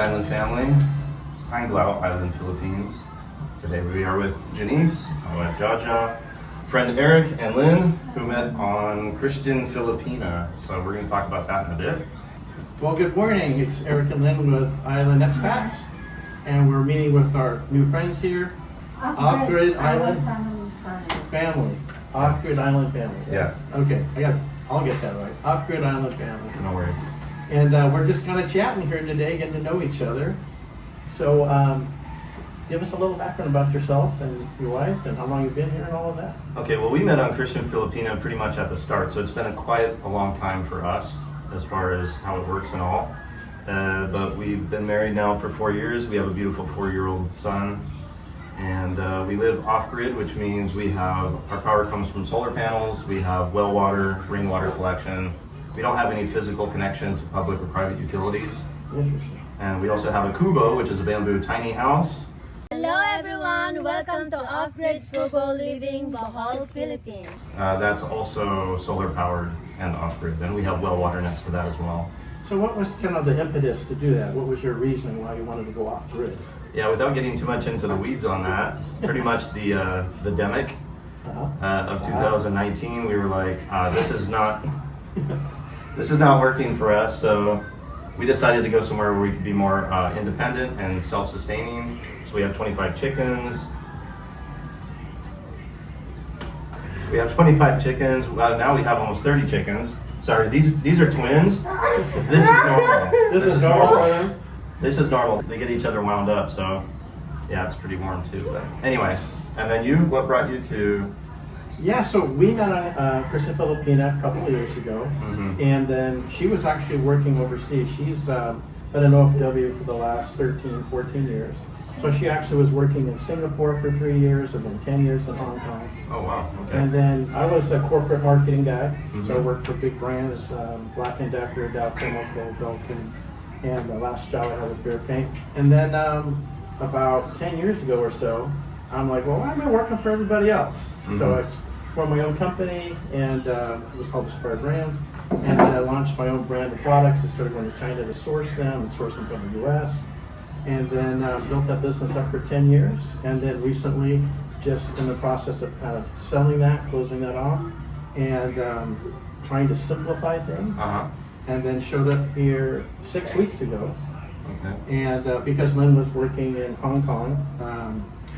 Island family, Anglao Island, Philippines. Today we are with Janice, my wife Jaja, friend Eric and Lynn, who met on Christian Filipina. So we're going to talk about that in a bit. Well, good morning. It's Eric and Lynn with Island Expats, and we're meeting with our new friends here, Off-Grid Island Family. Off-Grid Island Family. Yeah. Okay, I'll get that right. Off-Grid Island Family. No worries. And we're just kind of chatting here today, getting to know each other. So, give us a little background about yourself and your wife and how long you've been here and all of that. Okay, well, we met on Christian Filipina pretty much at the start, so it's been a long time for us as far as how it works and all. But we've been married now for 4 years. We have a beautiful 4-year-old son. And we live off-grid, which means our power comes from solar panels, we have well water, rainwater collection. We don't have any physical connection to public or private utilities. Interesting. And we also have a kubo, which is a bamboo tiny house. Hello everyone, welcome to Off-Grid Frugal Living, Bohol, Philippines. That's also solar powered and off-grid. And we have well water next to that as well. So what was kind of the impetus to do that? What was your reasoning why you wanted to go off-grid? Yeah, without getting too much into the weeds on that, pretty much the demic of 2019, we were like, this is not working for us. So we decided to go somewhere where we could be more independent and self-sustaining. So we have 25 chickens. Now we have almost 30 chickens. Sorry, these are twins. This is normal. This is normal. This is normal. They get each other wound up, so yeah, it's pretty warm too. But anyways, and then what brought you to? Yeah, so we met on Christian Filipina a couple of years ago, and then she was actually working overseas. She's been an OFW for the last 13, 14 years. So she actually was working in Singapore for 3 years, and then 10 years in Hong Kong. Oh wow, okay. And then I was a corporate marketing guy, so I worked for big brands, Black & Decker, Dow Chemical, Belkin, and the last job I had was Beer Paint. And then about 10 years ago or so, I'm like, well, why am I working for everybody else? So I formed my own company, and it was called Inspired Brands. And then I launched my own brand of products. I started going to China to source them and source them from the US. And then built that business up for 10 years. And then recently, just in the process of kind of selling that, closing that off, and trying to simplify things. And then showed up here 6 weeks ago. Okay. And because Lynn was working in Hong Kong,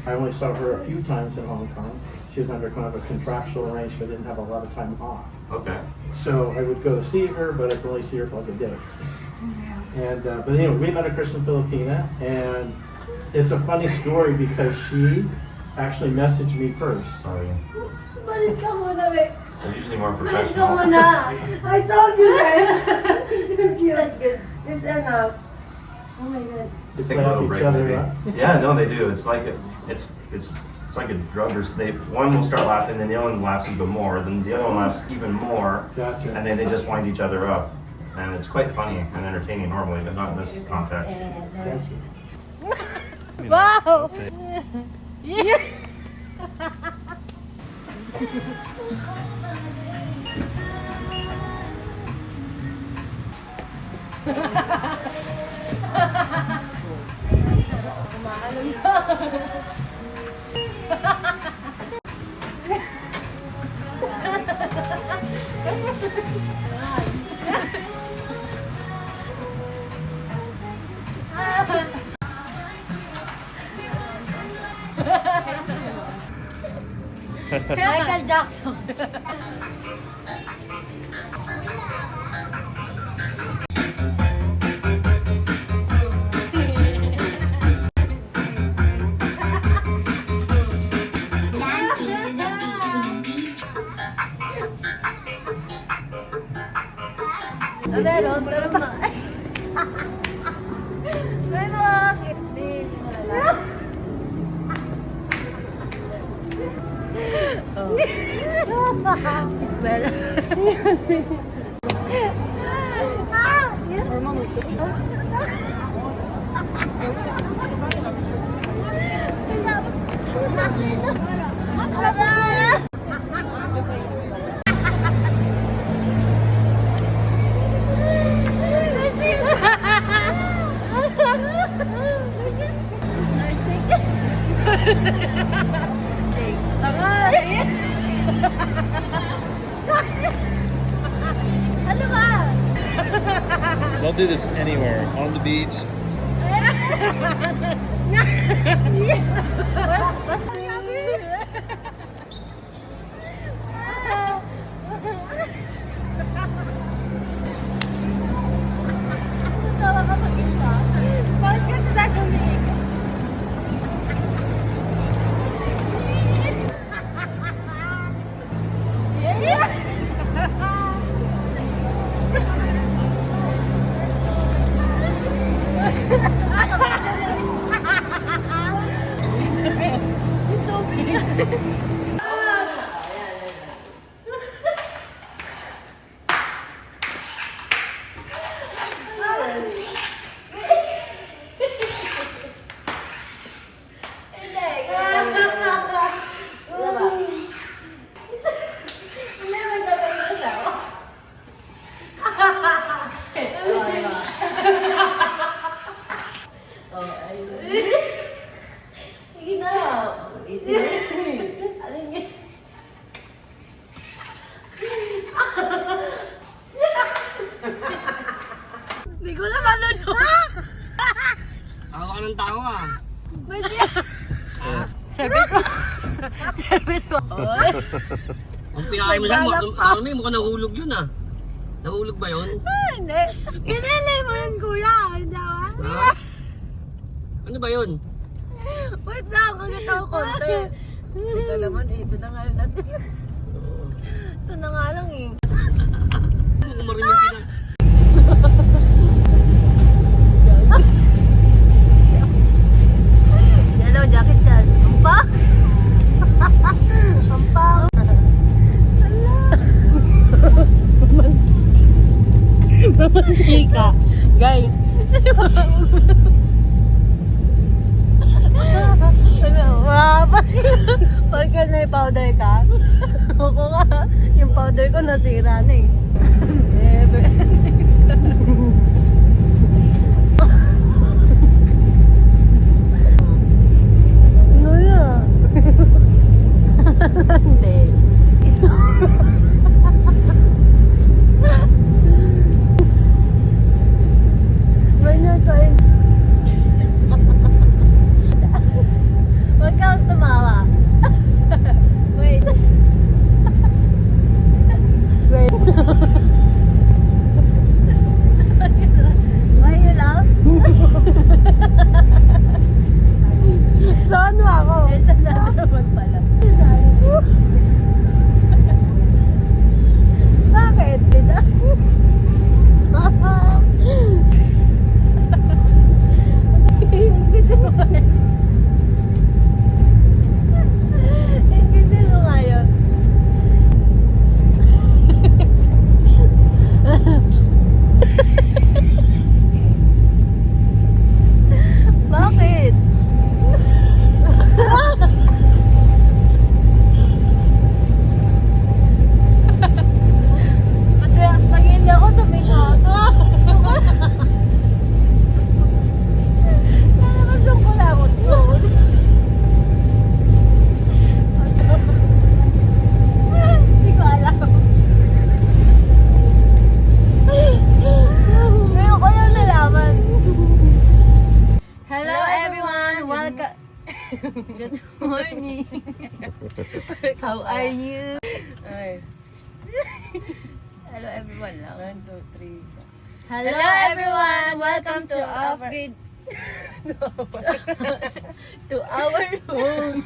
I only saw her a few times in Hong Kong. She was under kind of a contractual arrangement, didn't have a lot of time off. Okay. So I would go to see her, but I could only see her for like a day. And but anyway, we met at Christian Filipina, and it's a funny story because she actually messaged me first. Sorry. Balis ka muna, be. They're usually more Balis ka professional. muna. I told you guys. It's too cute. It's enough. Oh my god. They Take play a off little each break, other, maybe. right? Yeah, no, they do. It's like it's like a drug. One will start laughing, then the other one laughs even more, then the other one laughs even more, Gotcha. and then they just wind each other up. And it's quite funny and entertaining normally, but not in this context. Gotcha. Wow! Yeah! Michael Jackson. Meron, pero may makakit din. Isabel. Hormon utos. do this anywhere. On the beach. Tawa ka mag-isa. Bakit kasi tayo umiiyak? Sige na. Easy. Alin yan? Hindi ko naman ano. Tawa ka ng tawa. Service mo. Service mo. Oy. Ang pinakain mo saan, Mami, mukhang nahulog yun ah. Nahulog ba yun? Hindi. Kinilay mo yun, kuya. Hindi ako. Ha? Ano ba yun? Wait lang, kagat ako konti. Teka naman eh, ito na nga lang natin. Ito na nga lang eh. Mukhang mariming pinag... Yellow jacket yan. Ampang! Ampang! Mamantika. Guys. Pagka na powder ka? Ako nga, yung powder ko nasira na eh. Never. Ano yan? Hindi. When you're trying... Huwag kang tumawa. Wait. Wait. Why you laugh? Saan mo ako? Eh, saan naman pala? Bakit? Ingbitin mo kayo. Ingbitin mo ngayon. Bakit? Pag hindi ako sumingot. Nalabas yung kulamot mo. Hindi ko alam. Ngayon ko lang nalaman. Hello everyone! Welcome! Good morning! How are you? Hello everyone lang. 1, 2, 3. Hello everyone! Welcome to Upgrade to our home.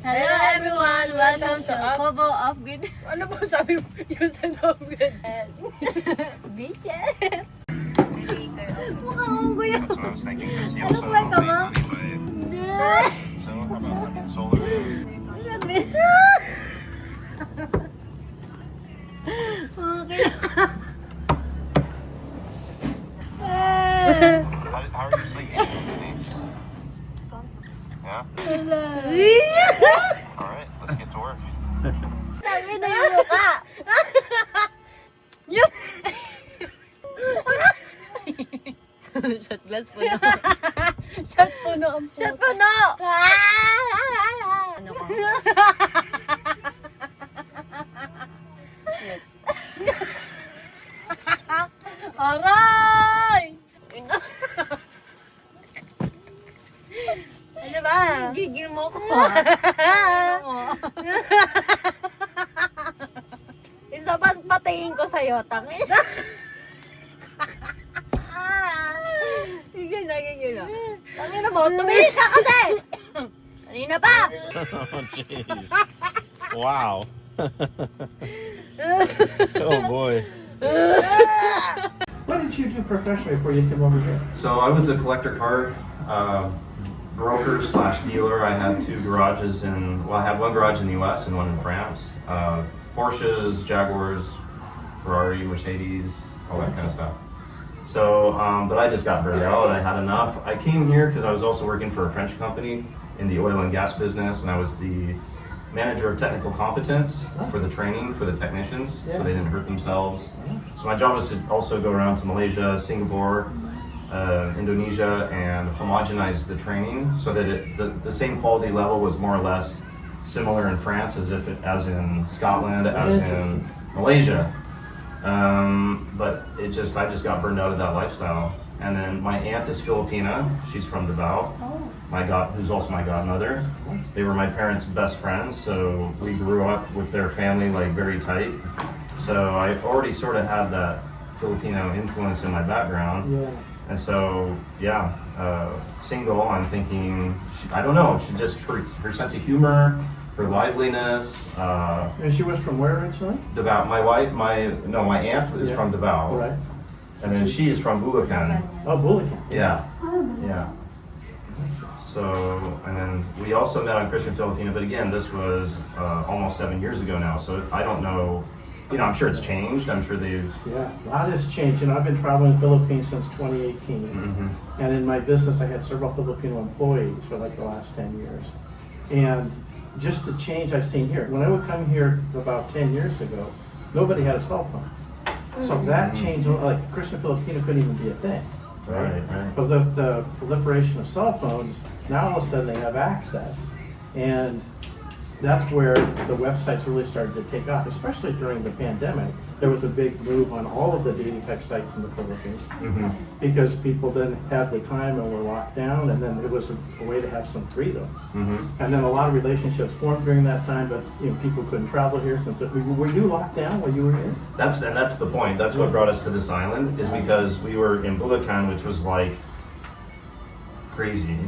Hello everyone! Welcome to Kobo Upgrade. Ano ba sabi mo? Yung sa upgrade. Beaches! Mukha kong guya. Ano ba ka ma? Hindi. Okay. How are you sleeping? Yeah? Hello. Alright, let's get to work. Sabi na yung mukha. Yes! Shot glass puno. Shot puno ang puto. Shot puno! Ano ko? Yes. sa'yo, tangin. Sige na. Tangin na mo, tumingin ka kasi! Kanina pa! Oh, jeez. Wow. Oh boy. What did you do professionally before you came over here? So I was a collector car broker / dealer. I had 2 garages I had 1 garage in the U.S. and 1 in France. Porsches, Jaguars, Ferrari, Mercedes, all that kind of stuff. So, but I just got burned out. I had enough. I came here because I was also working for a French company in the oil and gas business, and I was the manager of technical competence for the training for the technicians, so they didn't hurt themselves. So my job was to also go around to Malaysia, Singapore, Indonesia, and homogenize the training so that the same quality level was more or less similar in France as in Scotland, as in Malaysia. But I just got burned out of that lifestyle. And then my aunt is Filipina. She's from Davao. Who's also my godmother. They were my parents' best friends, so we grew up with their family like very tight. So I already sort of had that Filipino influence in my background. Yeah. And so, single, I'm thinking, I don't know, she just, her sense of humor, her liveliness. And she was from where originally? Davao. My aunt is from Davao. Right. And then she is from Bulacan. Oh, Bulacan. Yeah. So, and then we also met on Christian Filipina, but again, this was almost 7 years ago now, so I don't know, I'm sure it's changed, I'm sure they've... Yeah, a lot has changed. I've been traveling the Philippines since 2018. Mm-hmm. And in my business, I had several Filipino employees for like the last 10 years. And just the change I've seen here. When I would come here about 10 years ago, nobody had a cell phone. So that changed, like Christian Filipino couldn't even be a thing. Right. But the proliferation of cell phones, now all of a sudden they have access. And that's where the websites really started to take off, especially during the pandemic. There was a big move on all of the dating type sites in the Philippines because people didn't have the time and were locked down, and then it was a way to have some freedom. And then a lot of relationships formed during that time, but people couldn't travel here since were you locked down while you were here? That's the point. That's what brought us to this island, is because we were in Bulacan, which was like crazy.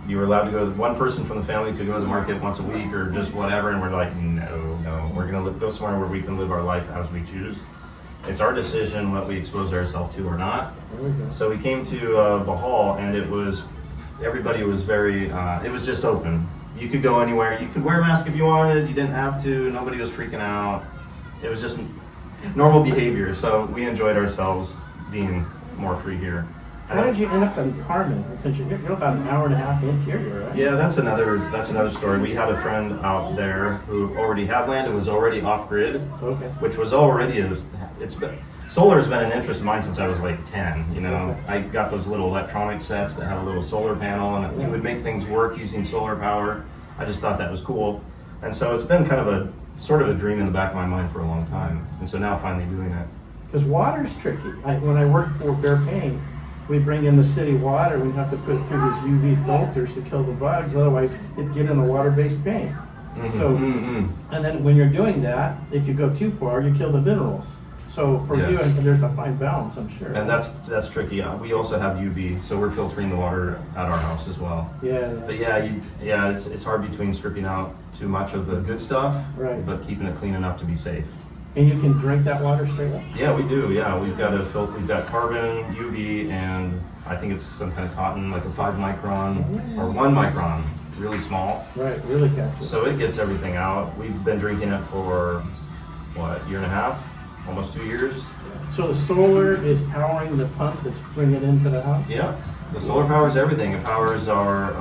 You were allowed to go, one person from the family could go to the market once a week or just whatever, and we're like, no, we're gonna go somewhere where we can live our life as we choose. It's our decision what we expose ourselves to or not. So we came to Bohol, and everybody was very, it was just open. You could go anywhere, you could wear a mask if you wanted, you didn't have to, nobody was freaking out. It was just normal behavior, so we enjoyed ourselves being more free here. How did you end up in Carmen? Since you're about an hour and a half interior, right? Yeah, that's another story. We had a friend out there who already had land and was already off grid, which was already solar's been an interest of mine since I was like 10. I got those little electronic sets that had a little solar panel, and we would make things work using solar power. I just thought that was cool, and so it's been kind of a sort of a dream in the back of my mind for a long time, and so now finally doing it. Because water's tricky. When I worked for Bear Paint, we bring in the city water, we have to put through these UV filters to kill the bugs, otherwise it'd get in the water-based paint. So, and then when you're doing that, if you go too far, you kill the minerals. So for you, there's a fine balance, I'm sure. And that's tricky. We also have UV, so we're filtering the water at our house as well. But it's hard between stripping out too much of the good stuff, but keeping it clean enough to be safe. And you can drink that water straight up? Yeah, we do. Yeah, we've got we've got carbon, UV, and I think it's some kind of cotton, like a 5 micron or 1 micron, really small. Right, really captures. So it gets everything out. We've been drinking it for what, year and a half, almost 2 years. So the solar is powering the pump that's bringing it into the house? Yeah, the solar powers everything. It powers our.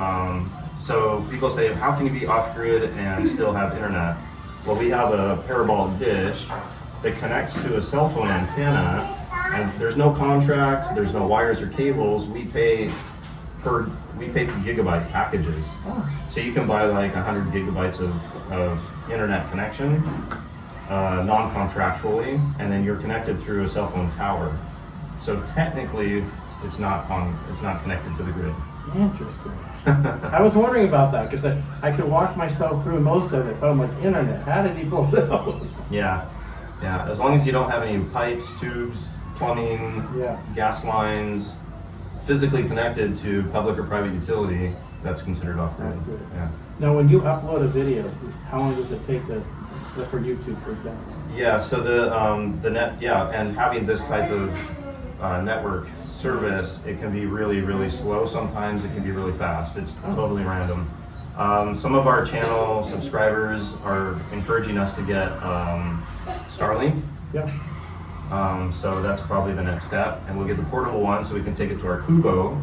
So people say, how can you be off grid and still have internet? Well, we have a parabolic dish that connects to a cell phone antenna, and there's no contract, there's no wires or cables. We pay for gigabyte packages. So you can buy like 100 gigabytes of internet connection, non-contractually, and then you're connected through a cell phone tower. So technically, it's not connected to the grid. Interesting. I was wondering about that because I could walk myself through most of it, but I'm like, internet, how did people know? Yeah. Yeah, as long as you don't have any pipes, tubes, plumbing, Yeah. gas lines, physically connected to public or private utility, that's considered off-grid. Off-grid. Yeah. Now, when you upload a video, how long does it take for YouTube, for example? Yeah, so the net, yeah, and having this type of network service, it can be really, really slow sometimes, it can be really fast. It's totally random. Some of our channel subscribers are encouraging us to get Starlink. Yeah. So that's probably the next step, and we'll get the portable one so we can take it to our Kubo,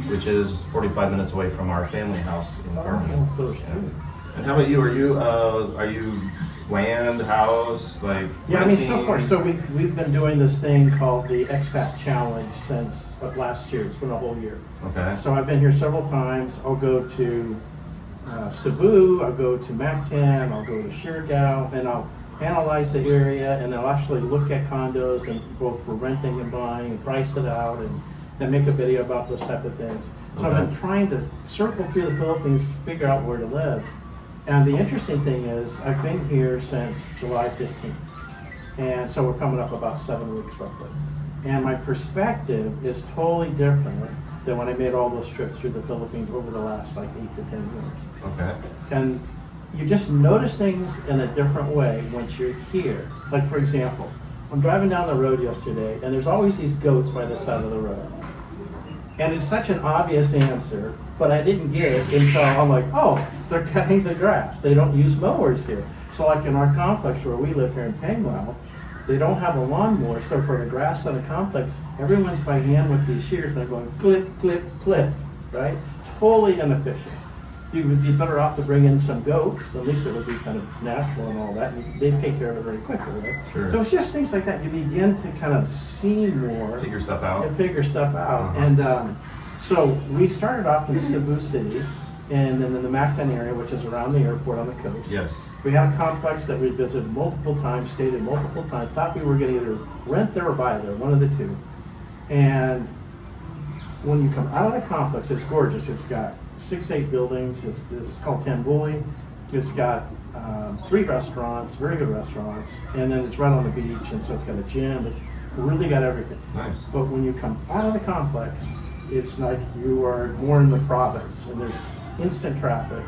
which is 45 minutes away from our family house in Farming. Oh, so there's Yeah. two. And how about you? Are you land, house, like Yeah, I mean, so renting? far, so we've been doing this thing called the Expat Challenge since last year. It's been a whole year. Okay. So I've been here several times. I'll go to Cebu, I'll go to Mactan, I'll go to Siargao, and I'll analyze the area, and I'll actually look at condos and both for renting and buying and price it out and then make a video about those type of things. So I've been trying to circle through the Philippines to figure out where to live. And the interesting thing is I've been here since July 15th. And so we're coming up about 7 weeks roughly. And my perspective is totally different than when I made all those trips through the Philippines over the last like 8 to 10 years. Okay. And you just notice things in a different way once you're here. Like for example, I'm driving down the road yesterday and there's always these goats by the side of the road. And it's such an obvious answer, but I didn't get it until I'm like, oh, they're cutting the grass. They don't use mowers here. So like in our complex where we live here in Panguao, they don't have a lawnmower. So for the grass on the complex, everyone's by hand with these shears and they're going clip, clip, clip, right? Totally inefficient. You would be better off to bring in some goats. At least it would be kind of natural and all that. And they'd take care of it very quickly, right? Sure. So it's just things like that. You begin to kind of see more. Figure stuff out. And figure stuff out. Uh-huh. And so we started off in Cebu City and then in the Mactan area, which is around the airport on the coast. Yes. We had a complex that we visited multiple times, stayed in multiple times, thought we were going to either rent there or buy there, one of the two. And when you come out of the complex, it's gorgeous. It's got 6-8 buildings. It's called Tambuli. It's got 3 restaurants, very good restaurants, and then it's right on the beach, and so it's got a gym. It's really got everything. Nice. But when you come out of the complex, it's like you are more in the province, and there's instant traffic,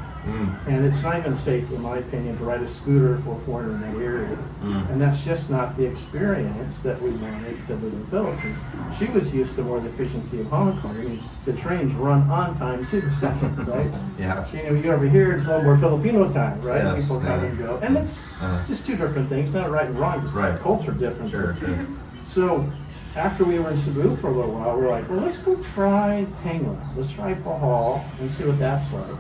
and it's not even safe, in my opinion, to ride a scooter for a foreigner in that area. And that's just not the experience that we wanted to live in the Philippines. She was used to more the efficiency of Hong Kong. I mean, the trains run on time to the second, right? Yeah. You know, you get over here, it's a little more Filipino time, right? Yes, People come yeah. and go. And it's just two different things, not right and wrong, just Right. culture differences. Sure, sure. So after we were in Cebu for a little while, we were like, well, let's go try Panguao. Let's try Bohol and see what that's like.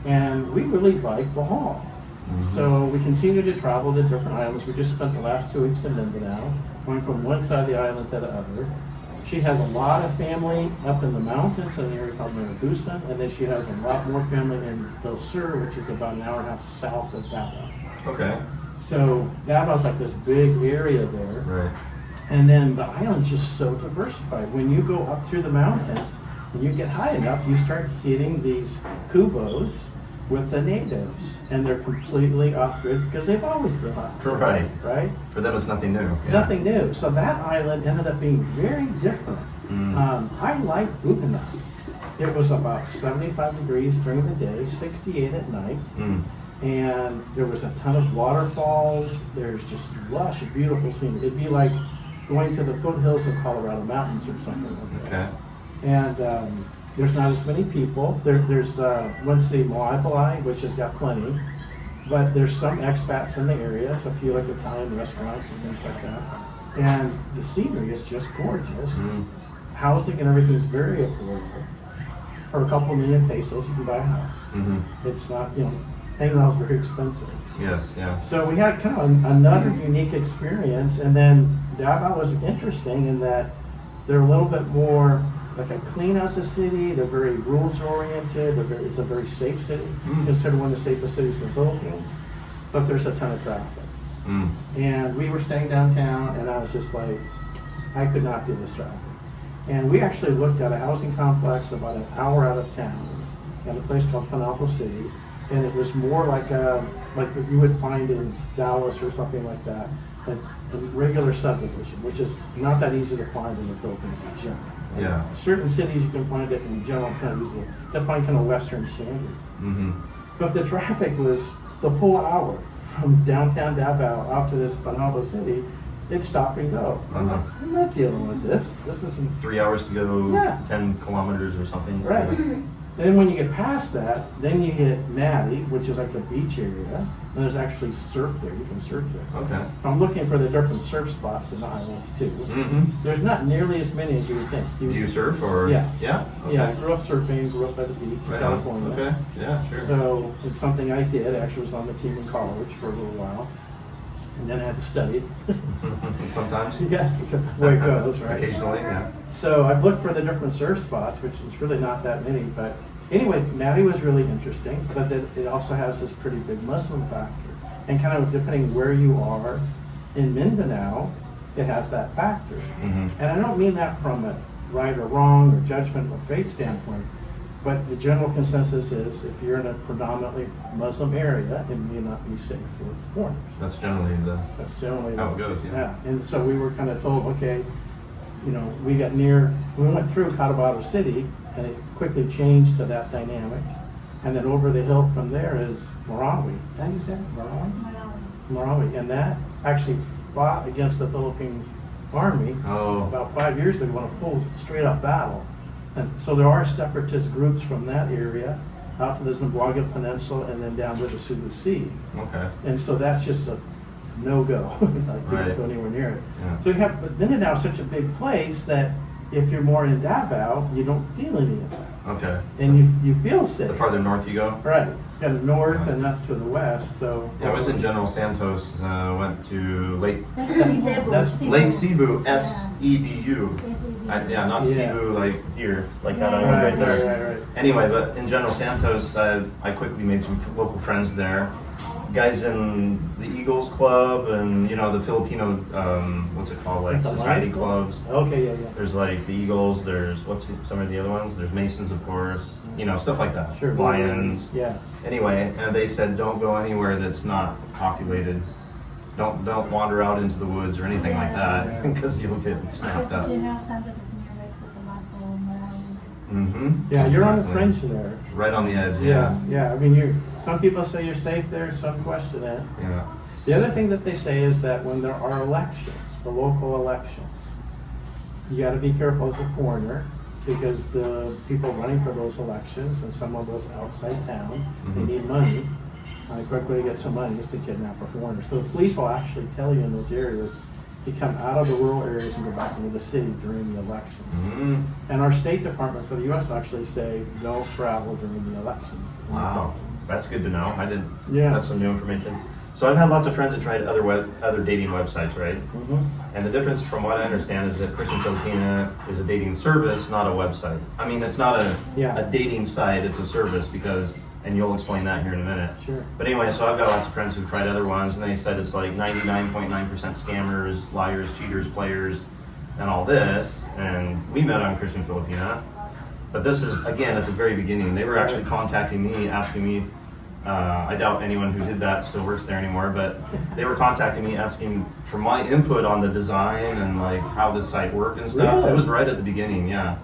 And we really like Bohol. So we continue to travel to different islands. We just spent the last 2 weeks in Mindanao, going from one side of the island to the other. She has a lot of family up in the mountains in an area called Maragusan, and then she has a lot more family in Del Sur, which is about an hour and a half south of Davao. Okay. So Davao's like this big area there. Right. And then the island's just so diversified. When you go up through the mountains and you get high enough, you start hitting these kubos with the natives, and they're completely off-grid because they've always been off-grid. Right. Right? For them, it's nothing new. Yeah. Nothing new. So that island ended up being very different. I like Bucana. It was about 75 degrees during the day, 68 at night. And there was a ton of waterfalls. There's just lush, beautiful scenery. It'd be like going to the foothills of Colorado Mountains or something like that. Okay. And there's not as many people. There's one city, Moai, which has got plenty, but there's some expats in the area, a few like Italian restaurants and things like that. And the scenery is just gorgeous. Housing and everything is very affordable. For a couple million pesos, you can buy a house. It's not, Panguao is very expensive. Yes, yeah. So we had kind of another unique experience, and then Davao was interesting in that they're a little bit more like a clean as a city. They're very rules oriented. It's a very safe city, considered one of the safest cities in the Philippines. But there's a ton of traffic. And we were staying downtown, and I was just like, I could not do this traffic. And we actually looked at a housing complex about an hour out of town, in a place called Panalpo City, and it was more like what you would find in Dallas or something like that. a regular subdivision, which is not that easy to find in the Philippines in general. Yeah. Certain cities you can find it in general kind of easily. To find kind of Western standards. Mm-hmm. But the traffic was the full hour from downtown Davao out to this Panalo city. It's stop and go. Uh-huh. I'm not dealing with this. This isn't 3 hours to go, Yeah. 10 kilometers or something. right. And then when you get past that, then you hit Natty, which is like a beach area. And there's actually surf there. You can surf there. Okay. I'm looking for the different surf spots in the islands too. Mm-hmm. There's not nearly as many as you would think. Do you surf or? Yeah. Yeah? Okay. Yeah, I grew up surfing, grew up at the beach in Right on. California. Okay, yeah, sure. So it's something I did. I actually was on the team in college for a little while. And then I had to study. Sometimes? Yeah, because that's the way it goes, right? Occasionally, yeah. So I've looked for the different surf spots, which is really not that many. But anyway, Natty was really interesting, but it also has this pretty big Muslim factor. And kind of depending where you are in Mindanao, it has that factor. Mm-hmm. And I don't mean that from a right or wrong or judgment or faith standpoint, but the general consensus is if you're in a predominantly Muslim area, it may not be safe for foreigners. That's generally That's generally how it goes, yeah. And so we were kind of told, okay, you know, we went through Cotabato City, and it quickly changed to that dynamic. And then over the hill from there is Marawi. Is that how you said it? Marawi. And that actually fought against the Philippine Army Oh, about 5 years ago in a full straight up battle. And so there are separatist groups from that area out to the Zamboanga Peninsula and then down to the Sulu Sea. okay. And so that's just a no-go. Like, people Right. don't go anywhere near it. Yeah. So you have, but Mindanao is such a big place that if you're more in Davao, you don't feel any of that. Okay. And you feel safe. The farther north you go? Right, kind of north and up to the west, so. Yeah, I was in General Santos, went to That's- Lake Cebu, S-E-B-U. Yeah, not Yeah. Cebu like here, like that Yeah, island right Right, there. right, right, right. Anyway, but in General Santos, I quickly made some local friends there. Guys in the Eagles Club and, you know, the Filipino, what's it called, like The society Lions Club? clubs. Okay, yeah. There's like the Eagles, there's, some of the other ones? There's Masons, of course, you know, stuff like that. Sure. Lions. Yeah. Anyway, and they said, don't go anywhere that's not populated. Don't wander out into the woods or anything like that, Yeah. because you'll get snapped up. General Santos is nearby Cotabato, Marawi. Mm-hmm. Yeah, you're on the fringe there. Right on the edge, Yeah, yeah. yeah, I mean, some people say you're safe there, some question it. Yeah. The other thing that they say is that when there are elections, the local elections, you gotta be careful as a foreigner, because the people running for those elections, and some of those outside town, they Mhm. need money. And the quick way to get some money is to kidnap a foreigner. So the police will actually tell you in those areas to come out of the rural areas and go back into the city during the elections. Mm-hmm. And our State Department for the U.S. will actually say, no travel during the elections. Wow, that's good to know. I didn't. Yeah. That's some new information. So I've had lots of friends that tried other dating websites, right? Mhm. And the difference, from what I understand, is that Christian Filipina is a dating service, not a website. I mean, it's not Yeah. a dating site; it's a service because, and you'll explain that here in a minute. Sure. But anyway, so I've got lots of friends who've tried other ones, and they said it's like 99.9% scammers, liars, cheaters, players, and all this. And we met on Christian Filipina, but this is again at the very beginning. They were actually contacting me, asking me. I doubt anyone who did that still works there anymore, but they were contacting me asking for my input on the design and like how the site worked and stuff. Really? It was right at the beginning, yeah.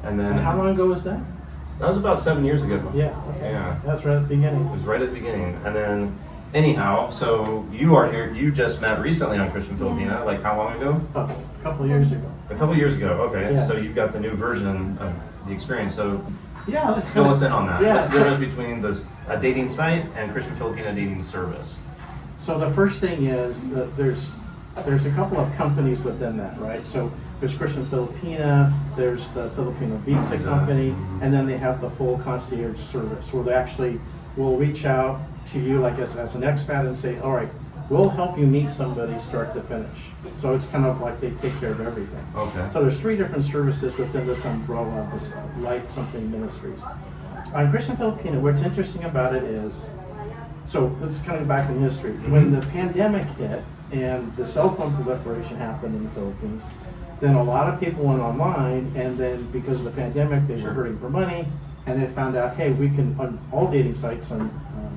And then And how long ago was that? that was about 7 years ago. Yeah, okay. Yeah. That's right at the beginning. It was right at the beginning. And then, anyhow, so you are here, you just met recently on Christian Filipina, like how long ago? A couple of years ago. A couple years ago, okay. Yeah. So you've got the new version of the experience. So Yeah, let's fill us in on that. Yeah, What's the difference between a dating site and Christian Filipina dating service? So the first thing is that there's a couple of companies within that, right? So there's Christian Filipina, there's the Filipino Visa Visa. company, and then they have the full concierge service where they actually will reach out to you like as an expat and say, all right, we'll help you meet somebody start to finish. So it's kind of like they take care of everything. Okay. So there's 3 different services within this umbrella of this Light Something Ministries. On Christian Filipina, what's interesting about it is, so let's kind of go back in history. When the pandemic hit and the cell phone proliferation happened in the Philippines, then a lot of people went online, and then because of the pandemic, they were hurting for money, and they found out, hey, we can, on all dating sites in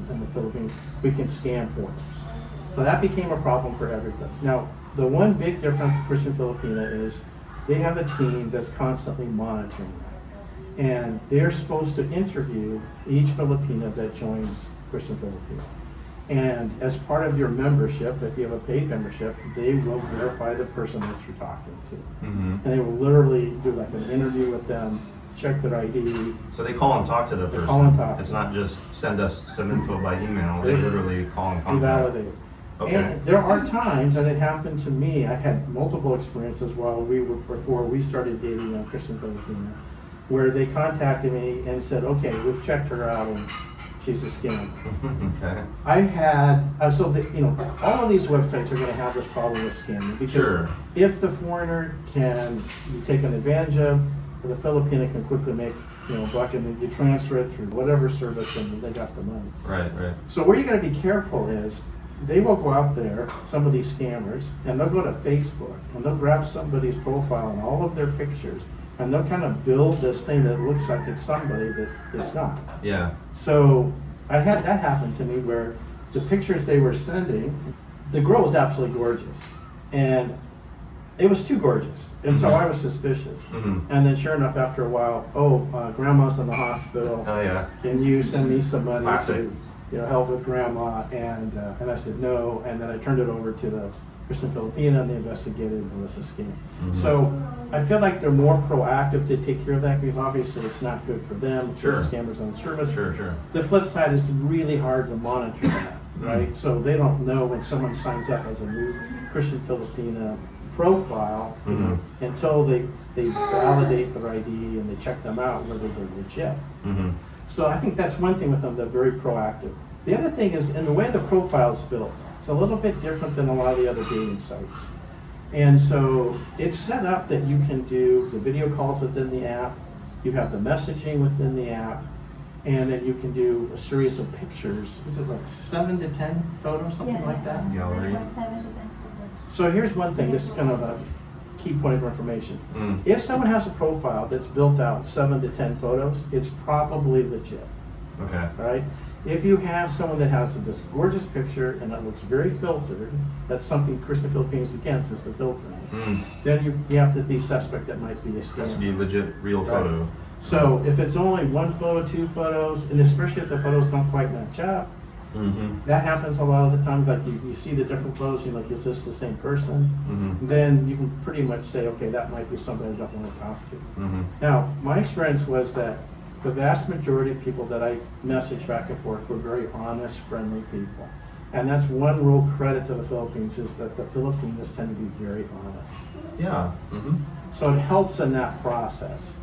the Philippines, we can scam for them. So that became a problem for everybody. Now, the one big difference with Christian Filipina is they have a team that's constantly monitoring that. And they're supposed to interview each Filipino that joins Christian Filipina. And as part of your membership, if you have a paid membership, they will verify the person that you're talking to. Mm-hmm. And they will literally do like an interview with them, check their ID. So they call and talk to the person. call and talk. It's not just send us some info by email. They literally call and contact. Validate. Okay. And there are times, and it happened to me, I've had multiple experiences before we started dating on Christian Filipina, where they contacted me and said, okay, we've checked her out and she's a scam. Okay. I've had, all of these websites are gonna have this problem with scamming, because Sure. if the foreigner can be taken advantage of, the Filipino can quickly make, buck, and you transfer it through whatever service and they got the money. Right. So where you're gonna be careful is, they will go out there, some of these scammers, and they'll go to Facebook, and they'll grab somebody's profile and all of their pictures, and they'll kind of build this thing that looks like it's somebody that it's not. Yeah. So I had that happen to me where the pictures they were sending, the girl was absolutely gorgeous, and it was too gorgeous, and so I was suspicious. Mm-hmm. And then sure enough, after a while, grandma's in the hospital. Oh yeah. Can you send me some money Classic. to help with grandma? And I said no, and then I turned it over to the Christian Filipina, and they investigated, and it was a scam. Mm-hmm. So I feel like they're more proactive to take care of that, because obviously it's not good for them, Sure. for scammers on the service. Sure. The flip side is really hard to monitor that, right? Mm-hmm. So they don't know when someone signs up as a new Christian Filipina profile until they validate their ID and they check them out whether they're legit. Mm-hmm. So I think that's one thing with them, they're very proactive. The other thing is, in the way the profile is built, it's a little bit different than a lot of the other dating sites. And so it's set up that you can do the video calls within the app, you have the messaging within the app, and then you can do a series of pictures. Is it like 7 to 10 photos, something like that? Gallery. Like 7 to 10 photos. So here's one thing, this is kind of a key point of information. Mm. If someone has a profile that's built out 7 to 10 photos, it's probably legit, Okay. right? If you have someone that has this gorgeous picture and it looks very filtered, that's something Christian Filipina is against, is the filtering. Mm. Then you have to be suspect that might be a Has to scam. be legit, real Right. photo. So if it's only 1 photo, 2 photos, and especially if the photos don't quite match up, Mm-hmm. that happens a lot of the time. Like you see the different photos, you're like, is this the same person? Mm-hmm. Then you can pretty much say, okay, that might be somebody I don't want to talk to. Mm-hmm. Now, my experience was that the vast majority of people that I messaged back and forth were very honest, friendly people. And that's one real credit to the Philippines, is that the Filipinos tend to be very honest. Yeah. Mm-hmm. So it helps in that process.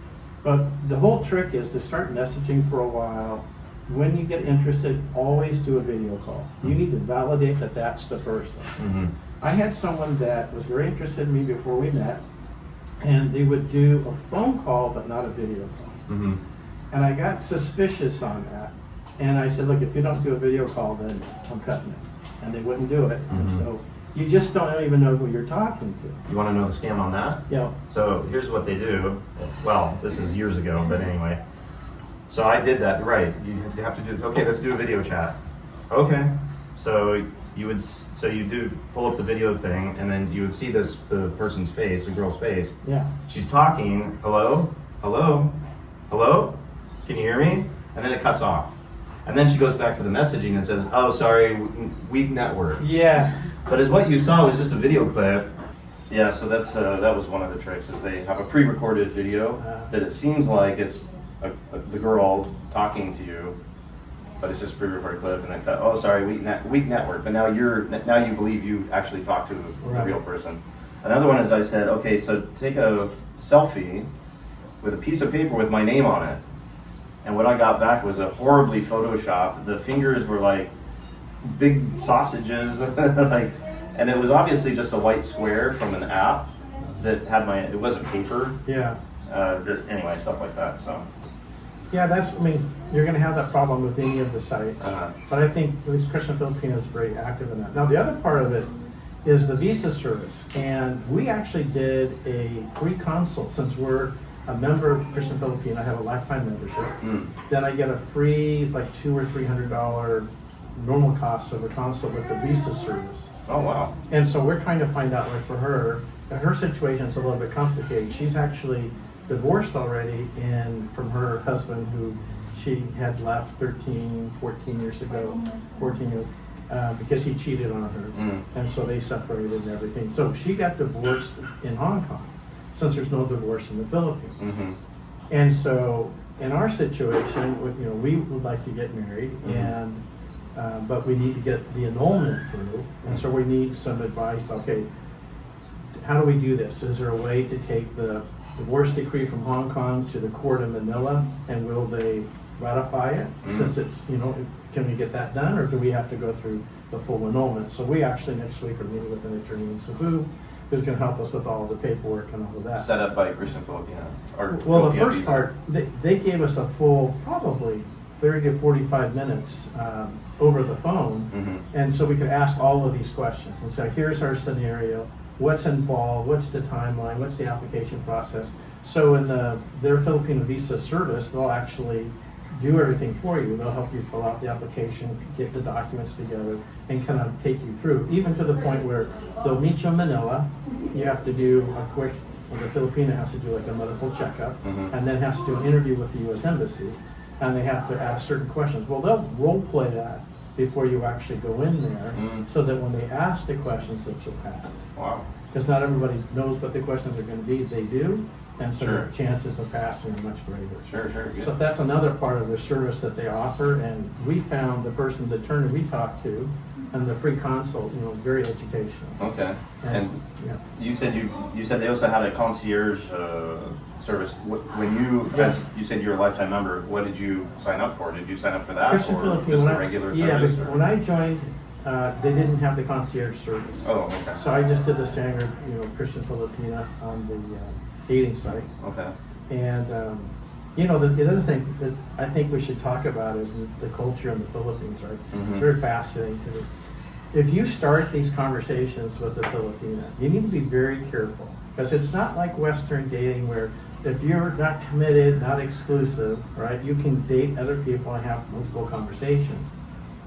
But the whole trick is to start messaging for a while. When you get interested, always do a video call. You need to validate that that's the person. Mm-hmm. I had someone that was very interested in me before we met, and they would do a phone call but not a video call. Mm-hmm. And I got suspicious on that. And I said, look, if you don't do a video call, then I'm cutting it. And they wouldn't do it. And Mhm. so you just don't even know who you're talking to. You want to know the scam on that? So here's what they do. Well, this is years ago, but anyway. So I did that, right. You have to do this. Okay, let's do a video chat. Okay. So you do pull up the video thing, and then you would see the person's face, the girl's face. Yeah. She's talking, hello, hello, hello, can you hear me? And then it cuts off. And then she goes back to the messaging and says, oh, sorry, weak network. Yes. But as what you saw was just a video clip. Yeah, so that was one of the tricks, is they have a pre-recorded video that it seems like it's the girl talking to you, but it's just a pre-recorded clip, and then cut, oh, sorry, weak network. But now you believe you actually talked to a real person. Another one is I said, okay, so take a selfie with a piece of paper with my name on it. And what I got back was a horribly photoshopped. The fingers were like big sausages, and it was obviously just a white square from an app that had it wasn't paper. Yeah. Anyway, stuff like that. So. Yeah, you're going to have that problem with any of the sites. But I think at least Christian Filipina is very active in that. Now, the other part of it is the visa service. And we actually did a free consult. Since we're a member of Christian Filipina, I have a lifetime membership. Then I get a free, like $200 or $300 normal cost of a consul with the visa service. Oh, wow. And so we're trying to find out, like for her situation is a little bit complicated. She's actually divorced already and from her husband who she had left 13, 14 years ago, 14 years, because he cheated on her. Mm. And so they separated and everything. So she got divorced in Hong Kong, since there's no divorce in the Philippines. Mm-hmm. And so in our situation, we would like to get married, and but we need to get the annulment through, and so we need some advice. Okay, how do we do this? Is there a way to take the divorce decree from Hong Kong to the court in Manila, and will they ratify it? Since it's, can we get that done, or do we have to go through the full annulment? So we actually next week are meeting with an attorney in Cebu who's going to help us with all the paperwork and all of that. Set up by Christian Filipina. Or Well, the Filipina first visa. part, they gave us a full, probably 30 to 45 minutes over the phone. Mhm. And so we could ask all of these questions and say, here's our scenario, what's involved, what's the timeline, what's the application process. So in their Filipino visa service, they'll actually do everything for you. They'll help you fill out the application, get the documents together, and kind of take you through, even to the point where they'll meet you in Manila. You have to do a quick, the Filipina has to do like a medical checkup, Mhm. and then has to do an interview with the U.S. Embassy, and they have to ask certain questions. Well, they'll role play that before you actually go in there, so that when they ask the questions that you'll pass. Wow. Because not everybody knows what the questions are going to be. They do, and so Sure. the chances of passing are much greater. Sure, good. So that's another part of the service that they offer, and we found the attorney we talked to, and the free consult, very educational. Okay. And Yeah. you said they also had a concierge service. When you, as you said you're a lifetime member, what did you sign up for? Did you sign up for that, Christian or Filipino, just when a I- regular yeah, service? but or- when I joined, they didn't have the concierge service. Oh, okay. So I just did the standard, Christian Filipina on the dating site. Okay. And, the other thing that I think we should talk about is the culture in the Philippines, right? Mhm. It's very fascinating to me. If you start these conversations with a Filipina, you need to be very careful, because it's not like Western dating where if you're not committed, not exclusive, right, you can date other people and have multiple conversations.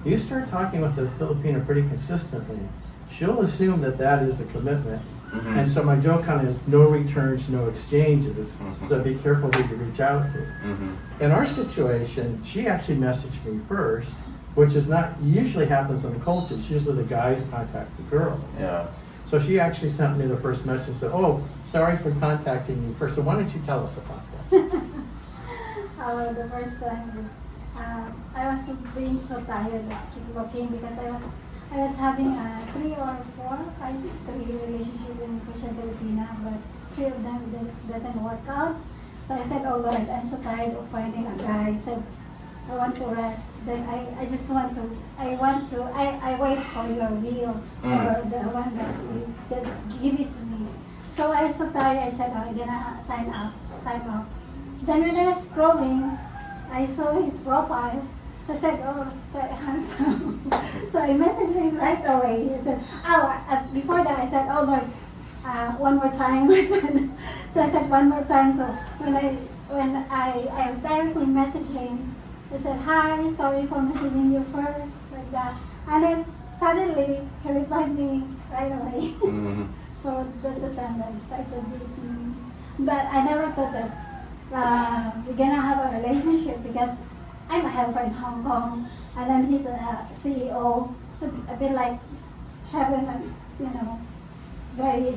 You start talking with the Filipina pretty consistently, she'll assume that that is a commitment. Mhm. And so my joke kind of is no returns, no exchanges. Mhm. So be careful who you reach out to. Mhm. In our situation, she actually messaged me first, which is not usually happens in the culture. It's usually the guys contact the girls. Yeah. So she actually sent me the first message and said, "Oh, sorry for contacting you first. So why don't you tell us about that?" The first time is I was being so tired of keep looking because I was having 3 or 4, I think 3 relationship in Christian Filipina, but 3 of them doesn't work out. So I said, "Oh Lord, I'm so tired of finding a guy." I said, "I want to rest." Then I wait for your will, or the one that give it to me. So I was so tired. I said, "Oh, I'm gonna sign up." Then when I was scrolling, I saw his profile. So I said, "Oh, it's quite handsome." So I messaged him right away. He said, before that I said, "Oh Lord, one more time." I said, so I said one more time. So when I directly messaged him, I said, "Hi, sorry for messaging you first," like that. And then suddenly he replied me right away. Mhm. So that's the time that I started dating. But I never thought that we're gonna have a relationship because I'm a helper in Hong Kong, and then he's a CEO. So a bit like heaven, it's very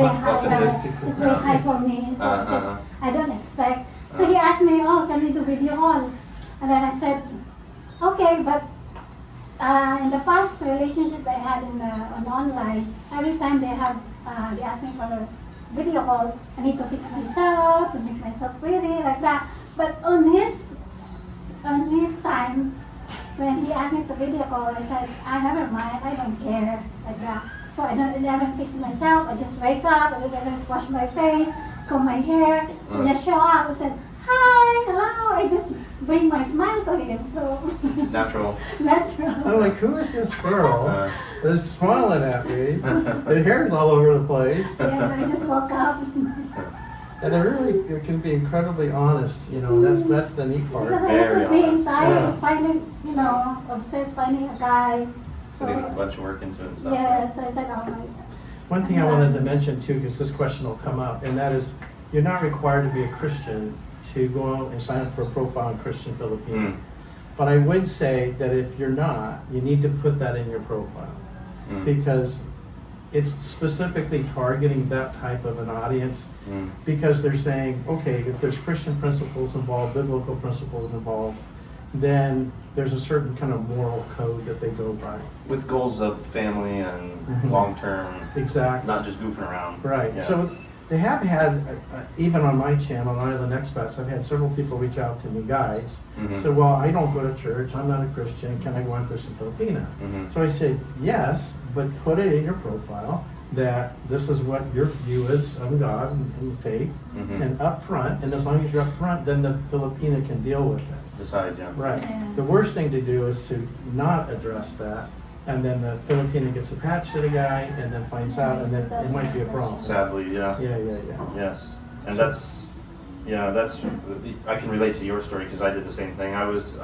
high. It's very high for me. So I don't expect. So he asked me, "Oh, can we do video call?" And then I said, "Okay," but in the past relationship I had on online, every time they ask me for a video call, I need to fix myself, to make myself pretty, like that. But on his time, when he asked me to video call, I said, never mind, I don't care, like that. So I haven't fixed myself, I just wake up, I haven't wash my face, comb my hair, so just show up, I said, "Hi, hello," I just bring my smile to him, so. Natural. I'm like, who is this girl that's smiling at me? The hair's all over the place. Yeah, I just woke up. And they really can be incredibly honest, you know, that's the neat part. Because I Very was being honest. tired Yeah. of finding, you know, obsessed finding a guy. So, Putting a bunch of work into it and stuff. yes, I said, oh my God. One thing I wanted to mention too, because this question will come up, and that is, you're not required to be a Christian to go out and sign up for a profile in Christian Filipino. Mm. But I would say that if you're not, you need to put that in your profile. Mm. Because it's specifically targeting that type of an audience, Mm. because they're saying, okay, if there's Christian principles involved, biblical principles involved, then there's a certain kind of moral code that they go by. With goals of family and Mhm. long-term, Exactly. not just goofing around. Right. Yeah. So they have had, even on my channel, Island Expats, I've had several people reach out to me, guys, Mhm. say, well, I don't go to church, I'm not a Christian, can I go on Christian Filipina? Mhm. So I said, yes, but put it in your profile that this is what your view is of God and faith, Mhm. and up front, and as long as you're up front, then the Filipina can deal with it. Decide, yeah. Right. Yeah. The worst thing to do is to not address that, and then the Filipina gets attached to the guy, and then finds out, and then it might be a problem. Sadly, yeah. Yeah. Yes, and that's, I can relate to your story because I did the same thing. I was,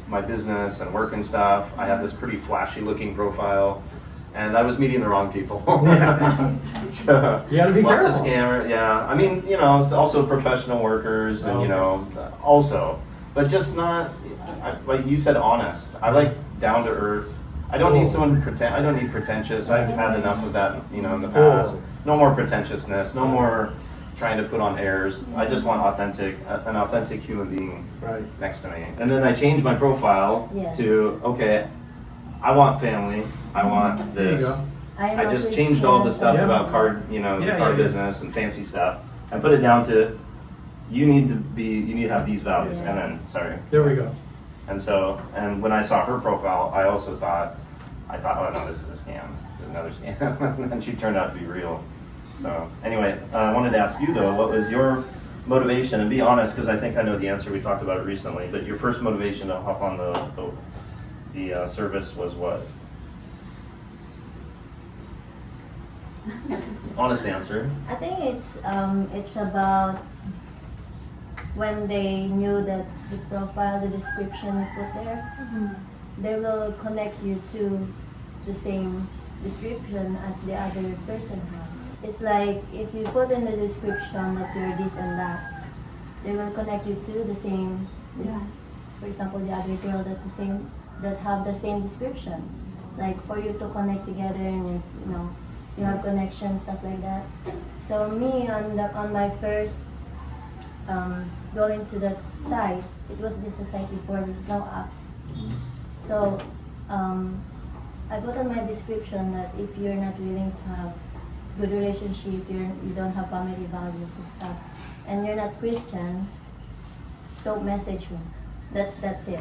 my business and work and stuff, I had this pretty flashy looking profile, and I was meeting the wrong people. Yeah. So, You gotta be lots careful. of scammer, yeah. I mean, also professional workers and, also, but just not, like you said, honest. I like down to earth. I don't need someone to pretend. I don't need pretentious. I've had enough of that, in the past. No more pretentiousness. No more trying to put on airs. I just want an authentic human being Right. next to me. And then I changed my profile Yes. to, okay, I want family. I want There you this. go. I just changed all the stuff Yeah. about card, the Yeah, card yeah. business and fancy stuff, and put it down to, you need to have these values, and then, There we go. and when I saw her profile, I also thought, oh no, this is a scam, this is another scam, and then she turned out to be real. So, anyway, I wanted to ask you though, what was your motivation, and be honest, because I think I know the answer, we talked about it recently, but your first motivation to hop on the service was what? Honest answer. I think it's about when they knew that the profile, the description you put there, they will connect you to the same description as the other person has. It's like if you put in the description that you're this and that, they will connect you to the same. Yeah. For example, the other girl that have the same description, like for you to connect together and you have connections, stuff like that. So me on my first going to that site, it was just a site before, there's no apps. So I put on my description that if you're not willing to have good relationship, you don't have family values and stuff, and you're not Christian, don't message me. That's it.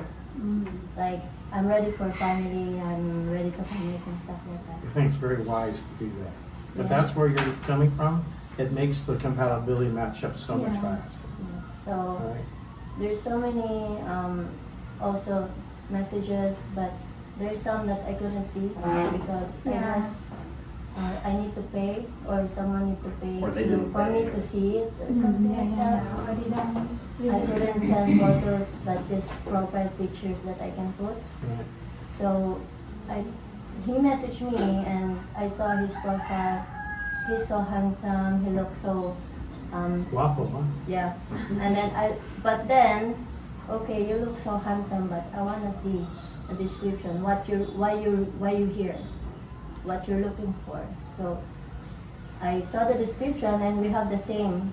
Like, I'm ready for family, I'm ready to commit and stuff like that. I think it's very wise to do that. If Yeah. that's where you're coming from, it makes the compatibility match up so much Yeah. faster. Yes. So Right? there's so many also messages, but there's some that I couldn't see because I Yeah. guess I need to pay, or someone need to pay Or they didn't for me pay. to see it or something like that. I didn't. I couldn't send photos, but just profile pictures that I can put. Right. So he messaged me and I saw his profile. He's so handsome. He looks so Guapo, huh? yeah. And then okay, you look so handsome, but I wanna see a description. Why you here? What you're looking for. So I saw the description and we have the same.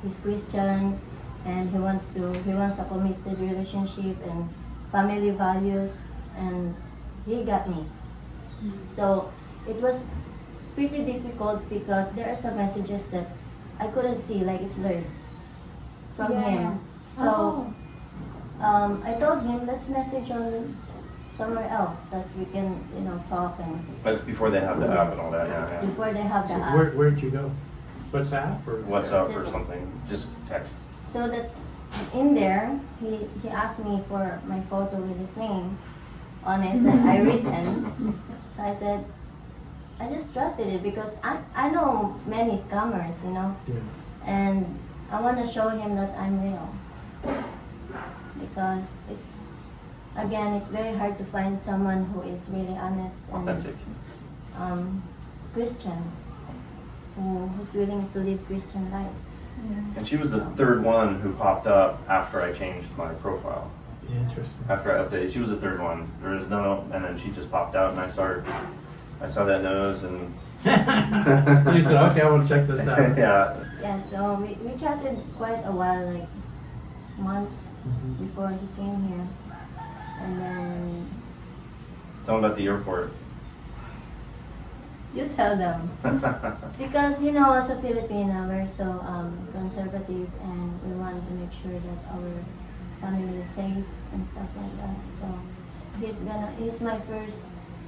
He's Christian and he wants a committed relationship and family values, and he got me. So it was pretty difficult because there are some messages that I couldn't see, like it's blurred from Yeah. him. So I told him, let's message on somewhere else that we can, talk and That's before they have the app and all that, yeah. before they have the So app. where'd you go? WhatsApp or? WhatsApp or something, just text. So that's in there. He asked me for my photo with his name on it that I written. So I said, I just trusted it because I know many scammers, Yeah. And I want to show him that I'm real. Because it's very hard to find someone who is really honest and Authentic. Christian, who's willing to live Christian life. And she was the third one who popped up after I changed my profile. Interesting. After I updated, she was the third one. There was no, and then she just popped out, and I saw that nose, and You said, okay, I want to check this out. yeah. Yeah, so we chatted quite a while, like months before he came here. And then Tell them about the airport. you tell them. Because, you know, as a Filipina, we're so conservative and we want to make sure that our family is safe and stuff like that. So he's my first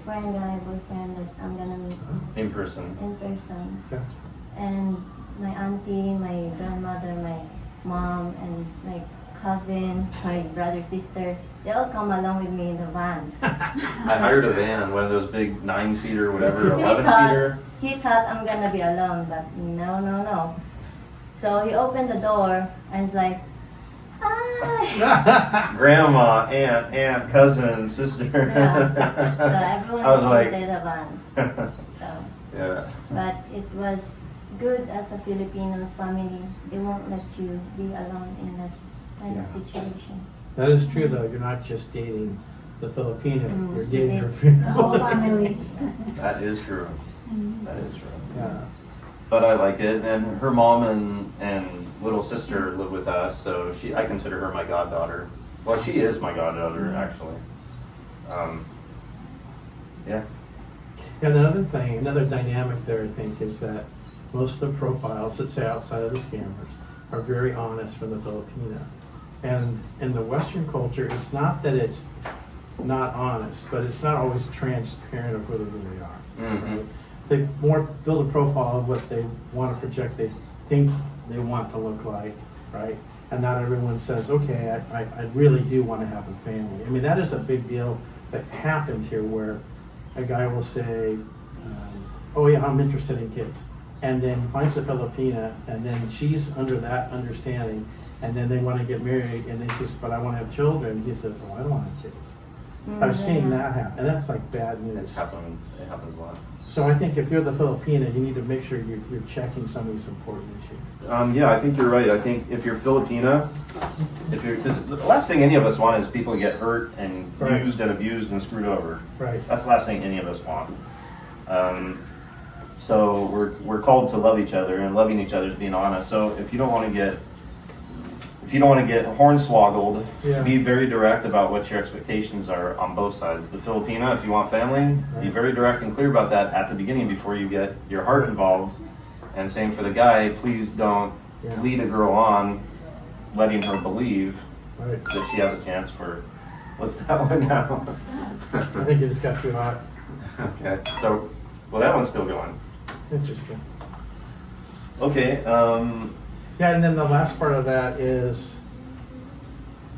foreign guy boyfriend that I'm gonna meet In person. in person. Gotcha. And my auntie, my grandmother, my mom, and my cousin, my brother, sister, they all come along with me in the van. I hired a van, one of those big 9-seater, whatever, 11-seater. He thought I'm gonna be alone, but no. So he opened the door and he's like, hi. Grandma, aunt, cousin, sister. Yeah. So everyone I was is like, inside the van. So, yeah. but it was good as a Filipinos family. They won't let you be alone in that kind of situation. That is true, though. You're not just dating the Filipino, you're dating her The whole family. That is true. That is true. Yeah. But I like it, and her mom and little sister live with us, so I consider her my goddaughter. Well, she is my goddaughter, actually. Yeah. And another thing, another dynamic there, I think, is that most of the profiles that say outside of the scammers are very honest from the Filipino. And in the Western culture, it's not that it's not honest, but it's not always transparent of who they really are. Mm-hmm. Right? They more build a profile of what they want to project, they think they want to look like, right? And not everyone says, okay, I really do want to have a family. I mean, that is a big deal that happened here where a guy will say, oh yeah, I'm interested in kids. And then finds a Filipina, and then she's under that understanding, and then they want to get married, and then she says, but I want to have children. He says, oh, I don't want to have kids. I've seen that happen, and that's like bad news. It happens a lot. So I think if you're the Filipina, you need to make sure you're checking some of these important issues. Yeah, I think you're right. I think if you're Filipina, because the last thing any of us want is people to get hurt and Right. used and abused and screwed over. Right. That's the last thing any of us want. So we're called to love each other, and loving each other is being honest. So if you don't want to get hornswoggled, Yeah. be very direct about what your expectations are on both sides. The Filipina, if you want family, be Right. very direct and clear about that at the beginning before you get your heart involved. And same for the guy, please don't Yeah. lead a girl on, letting her believe Right. that she has a chance for, what's that one now? I think it just got too hot. Okay, so, well, that one's still going. Interesting. Okay, Yeah, and then the last part of that is,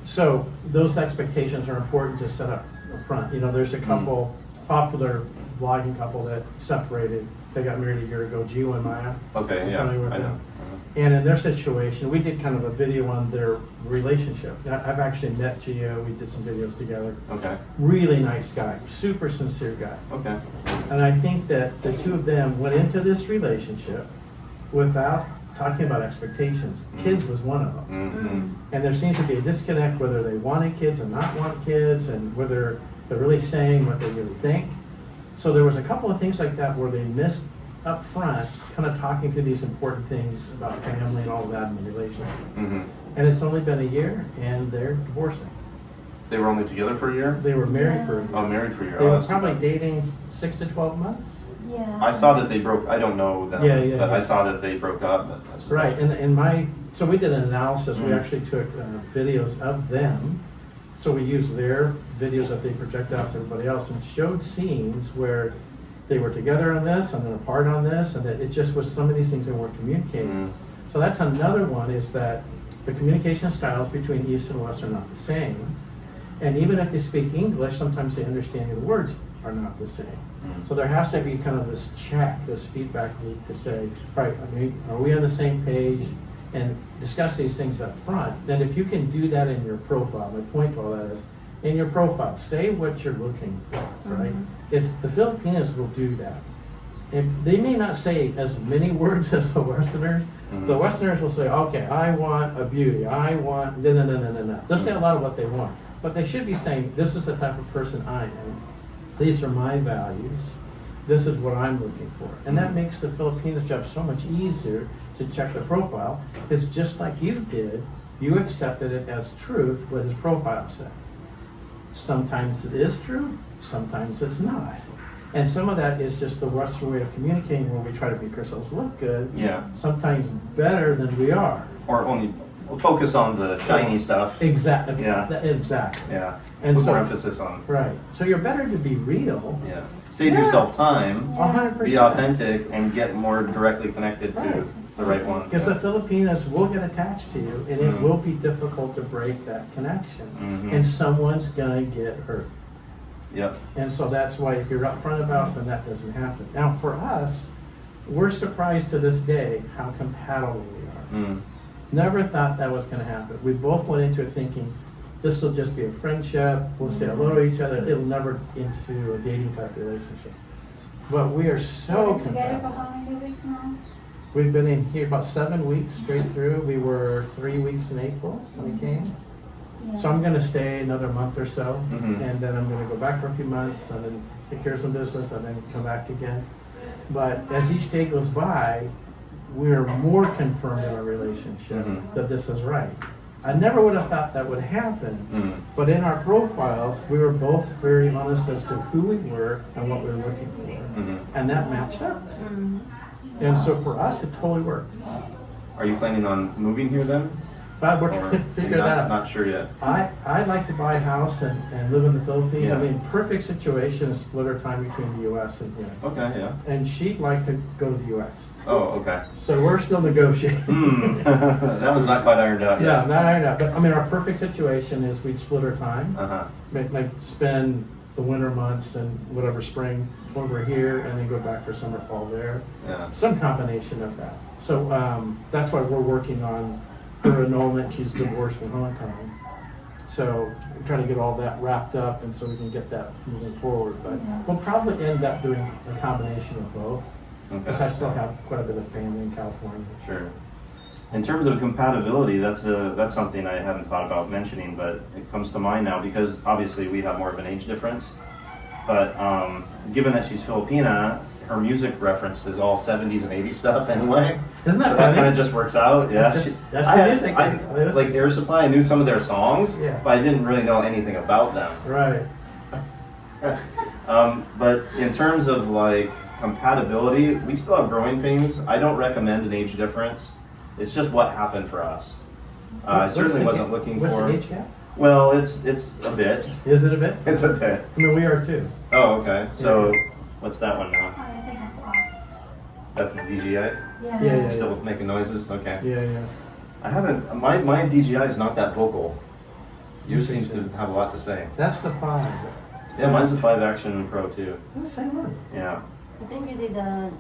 so those expectations are important to set up front. You know, there's a couple, popular vlogging couple that separated. They got married a year ago, Gio and Maya. okay, I'm yeah, familiar with I know. them. And in their situation, we did kind of a video on their relationship. I've actually met Gio, we did some videos together. Okay, Really nice guy, super sincere guy. okay. And I think that the two of them went into this relationship without talking about expectations. Kids was one of them. Mm-hmm. And there seems to be a disconnect whether they wanted kids and not want kids, and whether they're really saying what they really think. So there was a couple of things like that where they missed up front, kind of talking through these important things about family and all of that in the relationship. Mm-hmm. And it's only been a year, and they're divorcing. They were only together for a year? They were married for a year. Oh, married for a year. They Oh, were that's too probably bad. dating 6 to 12 months. Yeah. I saw that they broke, I don't know them, Yeah, but yeah. I saw that they broke up. But that's Right, and so we did an analysis, we Mhm. actually took videos of them. So we used their videos that they project out to everybody else and showed scenes where they were together on this and then apart on this, and that it just was some of these things they weren't communicating. Mhm. So that's another one, is that the communication styles between East and West are not the same. And even if they speak English, sometimes the understanding of the words are not the same. Mhm. So there has to be kind of this check, this feedback loop to say, right, I mean, are we on the same page? and discuss these things up front, then if you can do that in your profile, my point to all that is, in your profile, say what you're looking for, right? It's, the Filipinos will do that. And they may not say as many words as the Westerners. The Westerners will say, okay, I want a beauty, I want, no. They'll say a lot of what they want. But they should be saying, this is the type of person I am. These are my values. This is what I'm looking for. And that makes the Filipinos' job so much easier to check the profile. It's just like you did, you accepted it as truth what his profile said. Sometimes it is true, sometimes it's not. And some of that is just the Western way of communicating where we try to make ourselves look good. Yeah. Sometimes better than we are. Or only focus on the shiny stuff. Exactly. Yeah. Exactly. Yeah. And Put so, more emphasis on. right. So you're better to be real. Yeah. Save Yeah. yourself time. 100%. Be authentic and get more directly connected to Right. the right one. Because the Filipinos will get attached to you, and it will be difficult to break that connection. And someone's gonna get hurt. Yep. And so that's why if you're upfront about it, then that doesn't happen. Now for us, we're surprised to this day how compatible we are. Never thought that was gonna happen. We both went into it thinking, this will just be a friendship, we'll say hello to each other, it'll never into a dating type relationship. But we are so Been together for compatible. how many weeks now? We've been in here about 7 weeks straight through. We were 3 weeks in April when we came. Yeah. So I'm gonna stay another month or so, Mhm. and then I'm gonna go back for a few months, and then take care of some business, and then come back again. But as each day goes by, we're more confirmed in our relationship that this is right. I never would have thought that would happen, but in our profiles, we were both very honest as to who we were and what we were looking for, and that matched up. And so for us, it totally worked. Are you planning on moving here then? But we're Or trying to figure that out. Not sure yet. I'd like to buy a house and live in the Philippines. Yeah. I mean, perfect situation is split our time between the U.S. and here. Okay, yeah. And she'd like to go to the U.S. Oh, okay. So we're still negotiating. That was not quite ironed out Yeah, yet. not ironed out. But I mean, our perfect situation is we'd split our time. Uh-huh. Might spend the winter months and whatever spring over here, and then go back for summer, fall there. Yeah. Some combination of that. So that's why we're working on her annulment. She's divorced in Hong Kong. So we're trying to get all that wrapped up, and so we can get that moving forward. But we'll probably end up doing a combination of both, because I Okay. still have quite a bit of family in California. Sure. In terms of compatibility, that's something I haven't thought about mentioning, but it comes to mind now because obviously we have more of an age difference. But given that she's Filipina, her music reference is all 70s and 80s stuff anyway. Isn't that So that kind funny? of just works out. Yeah. That's the music. Like Air Supply, I knew some of their songs, Yeah. but I didn't really know anything about them. Right. But in terms of like compatibility, we still have growing pains. I don't recommend an age difference. It's just what happened for us. I What's certainly the- wasn't looking What's for. the age gap? Well, it's a bit. Is it a bit? It's a bit. I mean, we are too. Oh, okay. So Yeah. what's that one now? Oh, I think it's off. That's the DGI. Yeah. Still making noises. Okay. Yeah. I haven't. My DGI is not that vocal. Yours seems to have a lot to say. That's the 5. Yeah, mine's a 5 Action Pro too. It's the same one. Yeah. I think you did the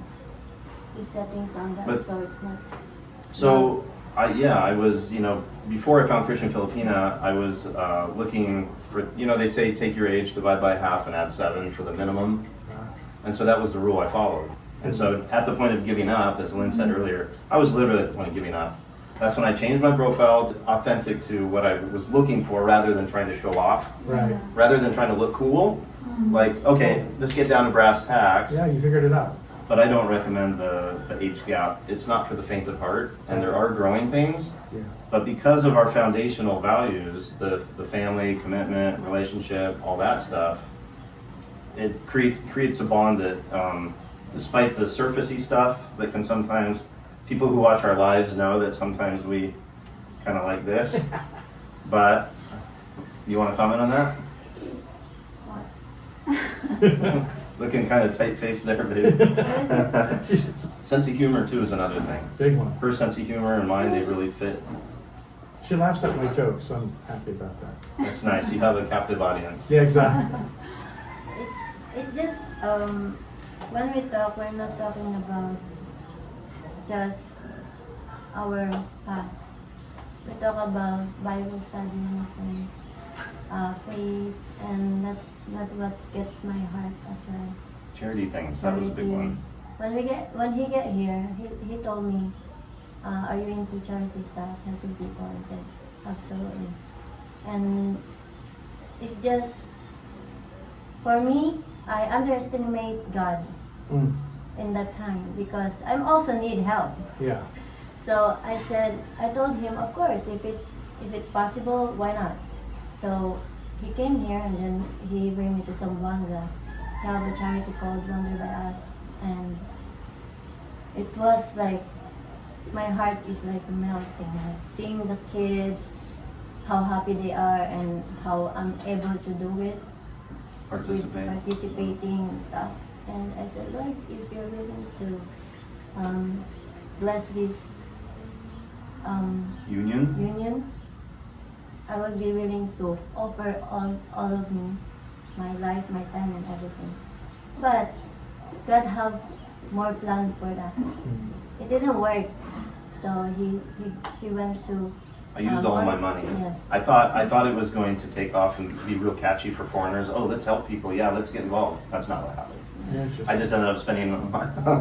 settings on that, But- so it's not. So, I was, before I found Christian Filipina, I was looking for, they say take your age, divide by half, and add 7 for the minimum. And so that was the rule I followed. And so at the point of giving up, as Lynn said earlier, I was literally at the point of giving up. That's when I changed my profile to authentic to what I was looking for rather than trying to show off, Right. rather than trying to look cool. Like, okay, let's get down to brass tacks. Yeah, you figured it out. But I don't recommend the age gap. It's not for the faint of heart, and there are growing things. Yeah. But because of our foundational values, the family, commitment, relationship, all that stuff, it creates a bond that, despite the surfacey stuff that can sometimes, people who watch our lives know that sometimes we kind of like this. But you want to comment on that? Looking kind of tight-faced there, baby. She's Sense of humor too is another thing. big one. Her sense of humor and mine, they really fit. She laughs at my jokes, so I'm happy about that. That's nice. You have a captive audience. Yeah, exactly. It's just when we talk, we're not talking about just our past. We talk about Bible studies and faith, and not what gets my heart as well. Charity things, that was a big one. When he get here, he told me, "Are you into charity stuff, helping people?" I said, "Absolutely." And it's just for me, I underestimate God Mm. in that time because I also need help. Yeah. So I told him, of course, if it's possible, why not? So he came here and then he bring me to Zamboanga to have a charity called Wonder by Us, and it was like my heart is like melting, like seeing the kids, how happy they are, and how I'm able to do it, with participating and stuff. And I said, Lord, if you're willing to bless this union, I would be willing to offer all of me, my life, my time, and everything. But God have more plan for that. It didn't work, so he went to. I used all my money. Yes. I thought it was going to take off and be real catchy for foreigners. Oh, let's help people. Yeah, let's get involved. That's not what happened. I just ended up spending a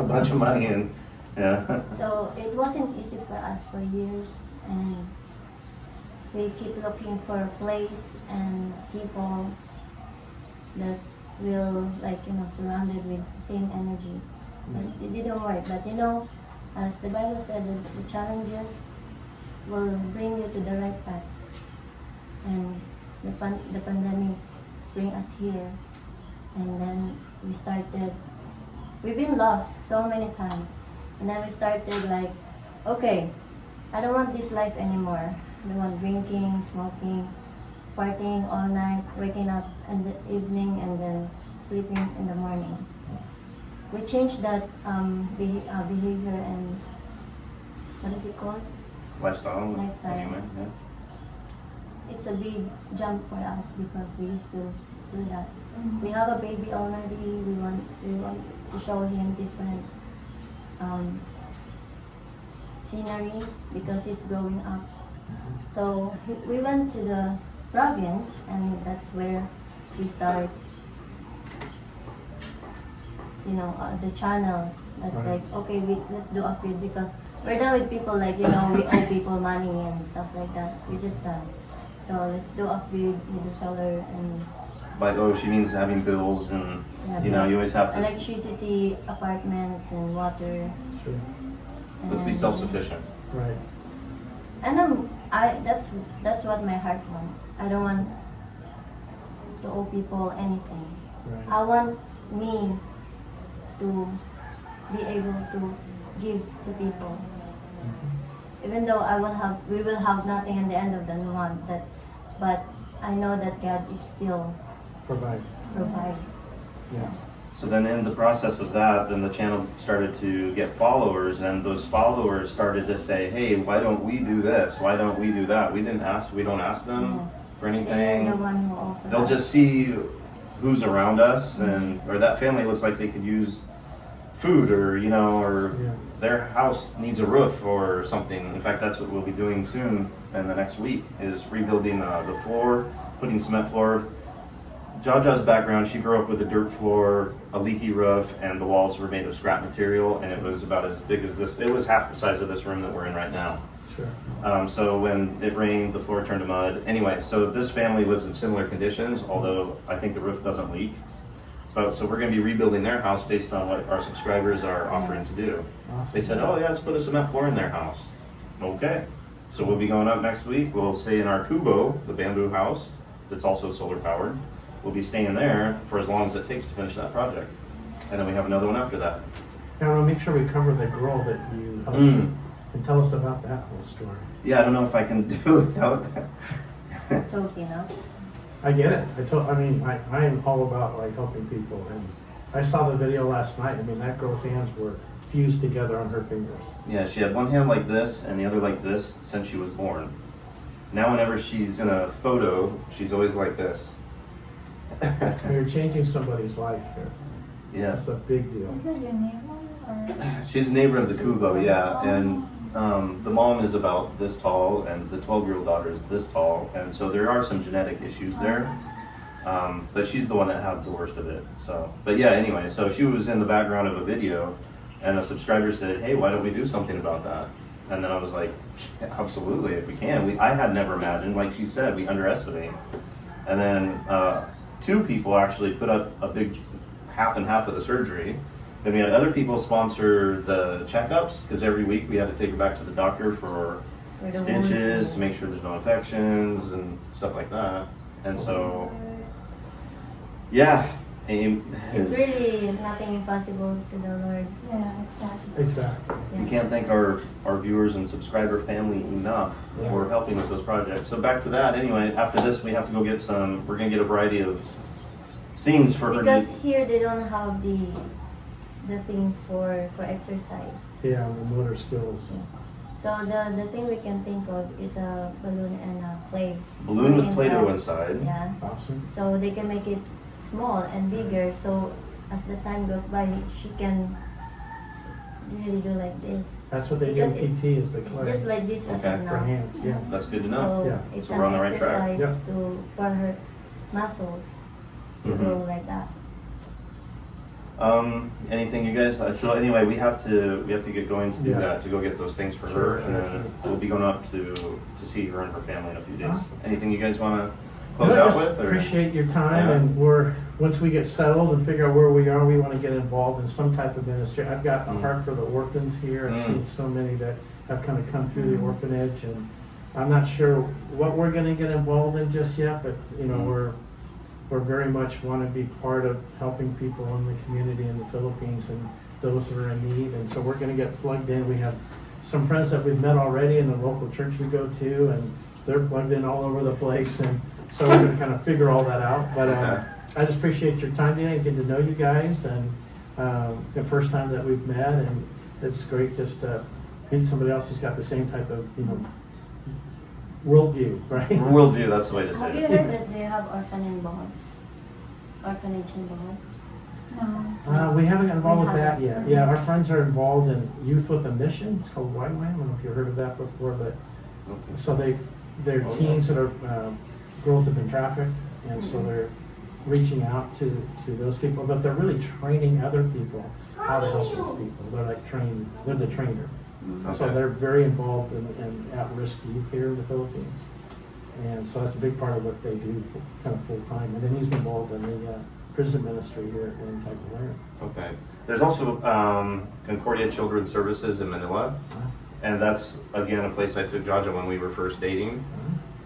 bunch of money and yeah. So it wasn't easy for us for years, and we keep looking for a place and people that will, like, surrounded with the same energy. But it didn't work. But as the Bible said, the challenges will bring you to the right path. And the pandemic bring us here, and then we've been lost so many times, and then we started like, okay, I don't want this life anymore. I don't want drinking, smoking, partying all night, waking up in the evening and then sleeping in the morning. We changed that behavior and what is it called? Lifestyle. Lifestyle. Yeah. It's a big jump for us because we used to do that. We have a baby already. We want to show him different scenery because he's growing up. So we went to the province, and that's where we start. The channel. That's Right. like, okay, let's do upgrade because we're done with people like, we owe people money and stuff like that. We're just done. So let's do upgrade, we do solar and By she means having bills and yeah, you always have to. electricity, apartments and water. Sure. Let's be and- self-sufficient. Right. And that's what my heart wants. I don't want to owe people anything. Right. I want me to be able to give to people. Even though we will have nothing at the end of the month, but I know that God is still Provide. provide. Yeah. So then in the process of that, then the channel started to get followers, and those followers started to say, hey, why don't we do this? Why don't we do that? We don't ask them Yes. for They're anything. the one who offer They'll us. just see who's around us, or that family looks like they could use food, or Yeah. their house needs a roof or something. In fact, that's what we'll be doing soon in the next week, is rebuilding the floor, putting cement floor. Jaja's background, she grew up with a dirt floor, a leaky roof, and the walls were made of scrap material, and it was about as big as this. It was half the size of this room that we're in right now. Sure. So when it rained, the floor turned to mud. Anyway, so this family lives in similar conditions, although I think the roof doesn't leak. So we're going to be rebuilding their house based on what our subscribers are offering to do. Awesome. They said, oh yeah, let's put a cement floor in their house. Okay. So we'll be going up next week. We'll stay in our kubo, the bamboo house, that's also solar powered. We'll be staying there for as long as it takes to finish that project. And then we have another one after that. Now we'll make sure we cover the girl that you helped and tell us about that whole story. Yeah, I don't know if I can do it without that. Joking, huh? I get it. I am all about like helping people, and I saw the video last night. I mean, that girl's hands were fused together on her fingers. Yeah, she had one hand like this and the other like this since she was born. Now whenever she's in a photo, she's always like this. And you're changing somebody's life here. Yes. That's a big deal. Is that your neighbor or? She's a neighbor of the Kubo, yeah, and the mom is about this tall, and the 12-year-old daughter is this tall, and so there are some genetic issues there. But she's the one that had the worst of it. So, but yeah, anyway, so she was in the background of a video, and a subscriber said, "Hey, why don't we do something about that?" And then I was like, "Absolutely, if we can." I had never imagined, like she said, we underestimate. And then 2 people actually put up a big half and half of the surgery. Then we had other people sponsor the checkups, because every week we had to take her back to the doctor for For the stitches wounds. to make sure there's no infections and stuff like that. And so, yeah, It's really nothing impossible to the Lord. Yeah, exactly. Exactly. we can't thank our viewers and subscriber family enough for Yes. helping with those projects. So back to that, anyway, after this we have to go get we're gonna get a variety of things for her to Because here they don't have the thing for exercise. Yeah, the motor skills. So the thing we can think of is a balloon and a clay. balloon with Inside. Play-Doh inside. Yeah. Awesome. So they can make it small and bigger. So as the time goes by, she can really do like this. That's what they do in Because PT is the It's clay just like this just Okay. for now. hands. Yeah. That's good to know. So Yeah. it's So we're on an the right track. exercise Yeah. for her muscles to Mhm. go like that. Anything you guys? So anyway, we have to get going to do Yeah. that, to go get those things for Sure, her, sure, and then sure. we'll be going up to see her and her family in a few days. Awesome. Anything you guys want to close No, out just with? Or? appreciate your time, Yeah. and once we get settled and figure out where we are, we want to get involved in some type of ministry. I've got a Mm. heart for the orphans here. I've Mm. seen so many that have kind of come through the orphanage, and I'm not sure what we're going to get involved in just yet, but you know, Mm. we're very much want to be part of helping people in the community in the Philippines and those that are in need, and so we're going to get plugged in. We have some friends that we've met already in the local church we go to, and they're plugged in all over the place, and so we're going to kind of figure all that out. But Okay. I just appreciate your time today and getting to know you guys, and the first time that we've met, and it's great just to meet somebody else who's got the same type of, you know, worldview, right? Worldview, that's the way to Have say you it. heard that they have orphanage in Bohol? No. We haven't got involved with We that haven't. yet. Yeah, our friends are involved in Youth with a Mission. It's called YWAM. I don't know if you've heard of that before, but so they're Oh, teens that are girls that have been trafficked, and so they're reaching out to those people, but they're really training other people how to help those people. They're like they're the trainer. So Okay. they're very involved in at-risk youth here in the Philippines. And so that's a big part of what they do kind of full-time. And then he's involved in the prison ministry here in Tagbilaran. Okay. There's also Concordia Children's Services in Manila, and that's again a place I took Jaja when we were first dating.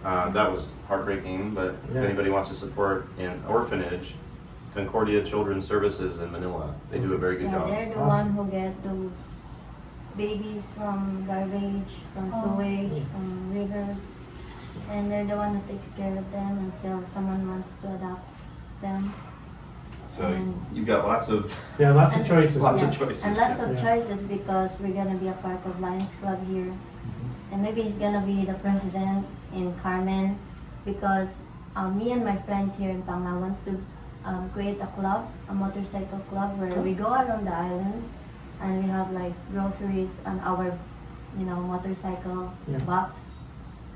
That was heartbreaking, but if Yeah. anybody wants to support an orphanage, Concordia Children's Services in Manila, they do a very good Yeah, job. they're the Awesome. one who get those babies from garbage, from Oh. sewage, from rivers, and they're the one who takes care of them until someone wants to adopt them. So you've got lots of Yeah, lots of And- choices. Lots of Yes, choices, and lots of yeah. choices because we're gonna be a part of Lions Club here, and maybe he's gonna be the president in Carmen because me and my friends here in Tangla wants to create a club, a motorcycle club where we go around the island and we have like groceries on our, motorcycle Yeah. box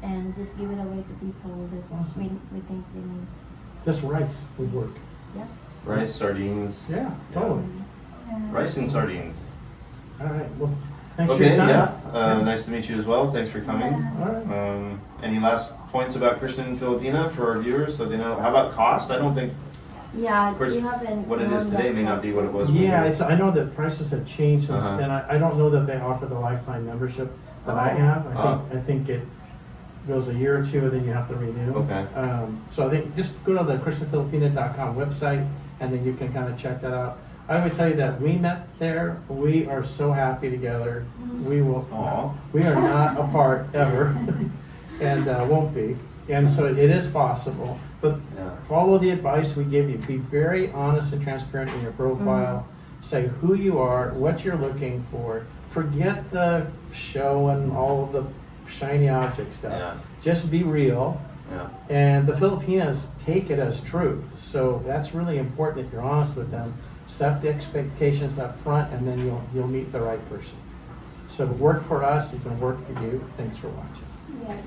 and just give it away to people that Awesome. we think they need. Just rice would work. Yeah. rice, sardines. Yeah, totally. Yeah. Rice and sardines. All right, well, thanks for your Okay, time. yeah. Nice to meet you as well. Thanks for coming. Yeah. All right. Any last points about Christian Filipina for our viewers so they know? How about cost? I don't think Yeah, Of course, we haven't. what it is known today that may not be what it was. Yeah, when I know that prices have changed since, Uh-huh. and I don't know that they offer the lifetime membership that I Oh. have. Oh. I think it goes a year or two and then you have to renew. Okay. So I think just go to the ChristianFilipina.com website and then you can kind of check that out. I would tell you that we met there. We are so happy together. We will. Aw. We are not apart ever, and won't be. And so it is possible. But Yeah. follow the advice we give you. Be very honest and transparent in your profile. Say who you are, what you're looking for. Forget the show and all of the shiny object stuff. Yeah. Just be real. Yeah. And the Filipinos take it as truth. So that's really important if you're honest with them. Set the expectations up front and then you'll meet the right person. So work for us, it can work for you. Thanks for watching. Yes.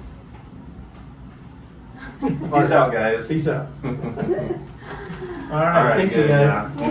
Peace out, guys. Peace out. All All right, right, thanks good, again. yeah.